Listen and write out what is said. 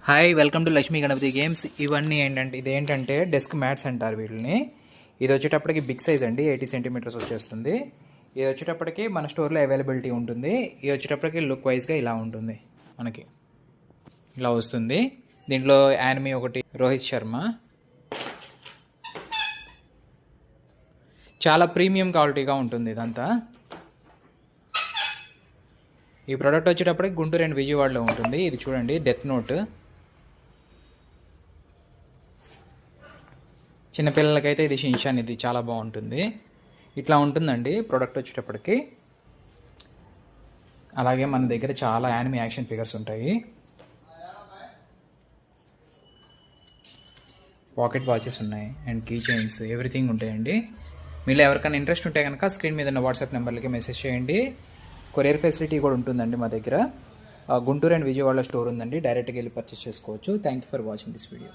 Hi welcome to Lakshmi Ganapathi games. ఇవన్నీ ఇదేంటంటే desk mats అంటారు వీటిని. ఇది వచ్చేటప్పటికి బిగ్ సైజ్ అండి, 80 సెంటీమీటర్స్ వచ్చేస్తుంది. ఇది వచ్చేటప్పటికి మన స్టోర్లో అవైలబిలిటీ ఉంటుంది. ఇది వచ్చేటప్పటికి లుక్ వైజ్గా ఇలా ఉంటుంది, మనకి ఇలా వస్తుంది. దీంట్లో యానిమీ ఒకటి, రోహిత్ శర్మ, చాలా ప్రీమియం క్వాలిటీగా ఉంటుంది ఇదంతా. ఈ ప్రోడక్ట్ వచ్చేటప్పటికి గుంటూరు అండ్ విజయవాడలో ఉంటుంది. ఇది చూడండి, డెత్ నోట్. చిన్నపిల్లలకైతే ఇది షిన్షాన్, ఇది చాలా బాగుంటుంది. ఇట్లా ఉంటుందండి ప్రోడక్ట్ వచ్చేటప్పటికి. అలాగే మన దగ్గర చాలా యానిమీ యాక్షన్ ఫిగర్స్ ఉంటాయి. పాకెట్ వాచెస్ ఉన్నాయి అండ్ కీ చైన్స్, ఎవ్రీథింగ్ ఉంటాయండి. మీలో ఎవరికైనా ఇంట్రెస్ట్ ఉంటే కనుక స్క్రీన్ మీద ఉన్న వాట్సాప్ నెంబర్లకి మెసేజ్ చేయండి. కొరియర్ ఫెసిలిటీ కూడా ఉంటుందండి మా దగ్గర. గుంటూరు అండ్ విజయవాడ స్టోర్ ఉందండి, డైరెక్ట్గా వెళ్ళి పర్చేస్ చేసుకోవచ్చు. Thank you for watching this video.